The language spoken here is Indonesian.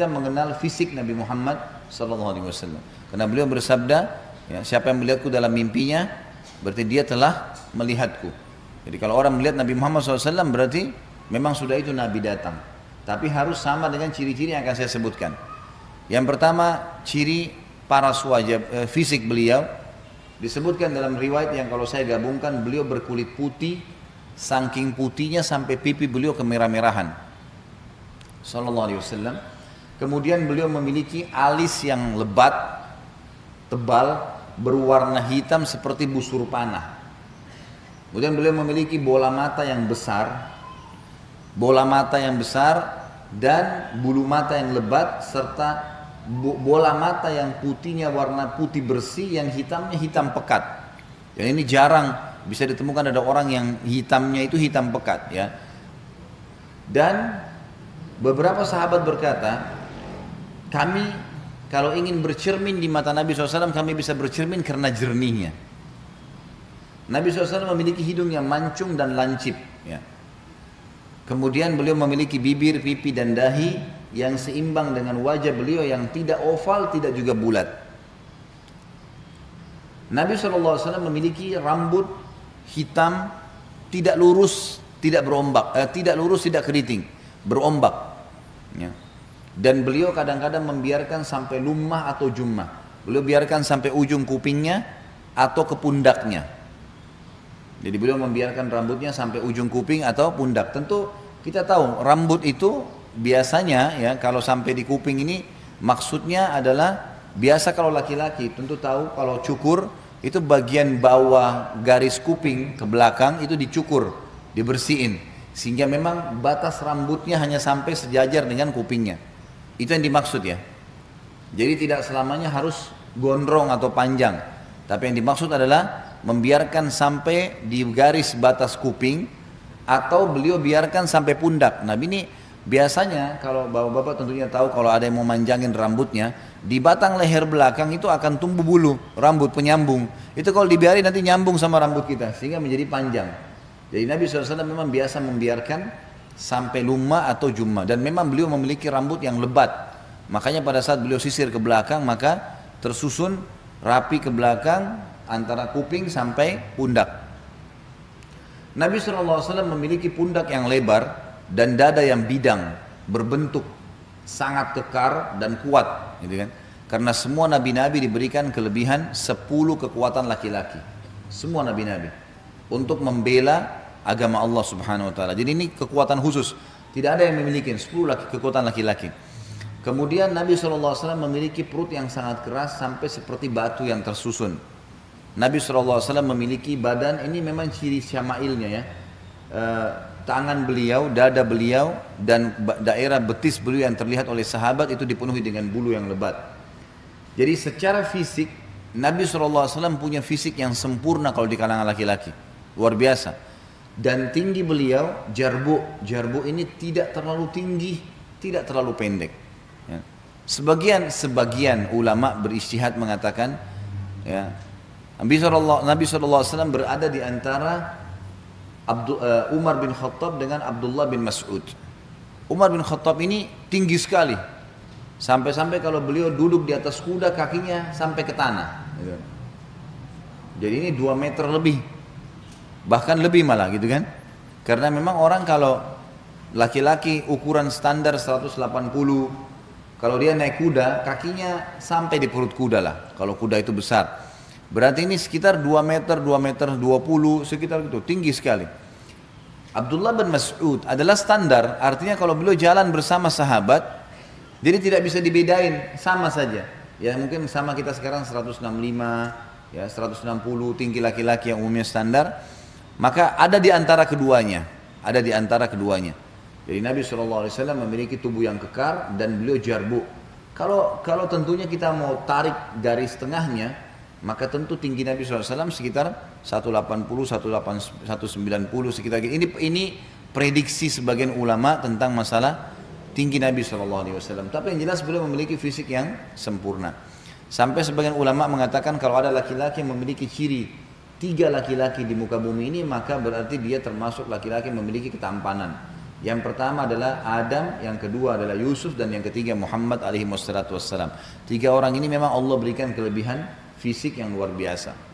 kita mengenal fisik Nabi Muhammad SAW. Karena beliau bersabda, ya, siapa yang melihatku dalam mimpinya, berarti dia telah melihatku. Jadi kalau orang melihat Nabi Muhammad SAW berarti memang sudah itu Nabi datang. Tapi harus sama dengan ciri-ciri yang akan saya sebutkan. Yang pertama, ciri paras wajah fisik beliau disebutkan dalam riwayat yang kalau saya gabungkan, beliau berkulit putih, saking putihnya sampai pipi beliau kemerah-merahan. Sallallahu alaihi wasallam. Kemudian beliau memiliki alis yang lebat, tebal, berwarna hitam seperti busur panah. Kemudian beliau memiliki bola mata yang besar, dan bulu mata yang lebat, serta bola mata yang putihnya warna putih bersih, yang hitamnya hitam pekat. Dan ini jarang bisa ditemukan ada orang yang hitamnya itu hitam pekat, ya. Dan beberapa sahabat berkata, kami kalau ingin bercermin di mata Nabi SAW, kami bisa bercermin karena jernihnya. Nabi SAW memiliki hidung yang mancung dan lancip, ya. Kemudian beliau memiliki bibir, pipi dan dahi yang seimbang dengan wajah beliau yang tidak oval, tidak juga bulat. Nabi SAW memiliki rambut hitam, tidak lurus, tidak berombak, tidak lurus, tidak keriting, berombak, ya. Dan beliau kadang-kadang membiarkan sampai lumah atau jummah. Beliau biarkan sampai ujung kupingnya atau ke pundaknya. Jadi beliau membiarkan rambutnya sampai ujung kuping atau pundak. Tentu kita tahu rambut itu biasanya, ya, kalau sampai di kuping ini maksudnya adalah biasa kalau laki-laki tentu tahu kalau cukur itu bagian bawah garis kuping ke belakang itu dicukur, dibersihin, sehingga memang batas rambutnya hanya sampai sejajar dengan kupingnya. Itu yang dimaksud, ya. Jadi tidak selamanya harus gondrong atau panjang, tapi yang dimaksud adalah membiarkan sampai di garis batas kuping, atau beliau biarkan sampai pundak. Nah ini biasanya kalau bapak-bapak tentunya tahu kalau ada yang mau manjangin rambutnya, di batang leher belakang itu akan tumbuh bulu, rambut penyambung. Itu kalau dibiarin nanti nyambung sama rambut kita sehingga menjadi panjang. Jadi Nabi SAW memang biasa membiarkan sampai lumma atau jumma, dan memang beliau memiliki rambut yang lebat. Makanya pada saat beliau sisir ke belakang, maka tersusun rapi ke belakang antara kuping sampai pundak. Nabi SAW memiliki pundak yang lebar dan dada yang bidang, berbentuk sangat kekar dan kuat, gitu kan? Karena semua nabi-nabi diberikan kelebihan 10 kekuatan laki-laki, semua nabi-nabi, untuk membela agama Allah Subhanahu Wa Taala. Jadi ini kekuatan khusus, tidak ada yang memiliki 10 kekuatan laki-laki. Kemudian Nabi SAW memiliki perut yang sangat keras sampai seperti batu yang tersusun. Nabi SAW memiliki badan, ini memang ciri syama'ilnya, ya. Tangan beliau, dada beliau, dan daerah betis beliau yang terlihat oleh sahabat itu dipenuhi dengan bulu yang lebat. Jadi secara fisik Nabi SAW punya fisik yang sempurna kalau di kalangan laki-laki, luar biasa. Dan tinggi beliau jarbu ini tidak terlalu tinggi, tidak terlalu pendek, ya. Sebagian ulama berijtihad mengatakan, ya, Nabi SAW berada di antara Umar bin Khattab dengan Abdullah bin Mas'ud. Umar bin Khattab ini tinggi sekali, sampai-sampai kalau beliau duduk di atas kuda kakinya sampai ke tanah, gitu. Jadi ini 2 meter lebih, bahkan lebih malah, gitu kan. Karena memang orang kalau laki-laki ukuran standar 180, kalau dia naik kuda kakinya sampai di perut kuda lah, kalau kuda itu besar. Berarti ini sekitar 2 meter 20, sekitar itu, tinggi sekali. Abdullah bin Mas'ud adalah standar, artinya kalau beliau jalan bersama sahabat, jadi tidak bisa dibedain, sama saja. Ya mungkin sama kita sekarang 165, ya 160 tinggi laki-laki yang umumnya standar. Maka ada di antara keduanya, Jadi Nabi SAW memiliki tubuh yang kekar dan beliau jarbu. Kalau tentunya kita mau tarik garis tengahnya, maka tentu tinggi Nabi SAW sekitar 180, 190 sekitar gitu. Ini prediksi sebagian ulama tentang masalah tinggi Nabi SAW. Tapi yang jelas beliau memiliki fisik yang sempurna. Sampai sebagian ulama mengatakan kalau ada laki-laki yang memiliki ciri 3 laki-laki di muka bumi ini, maka berarti dia termasuk laki-laki yang memiliki ketampanan. Yang pertama adalah Adam, yang kedua adalah Yusuf, dan yang ketiga Muhammad alaihi wassalatu wassalam. Tiga orang ini memang Allah berikan kelebihan fisik yang luar biasa.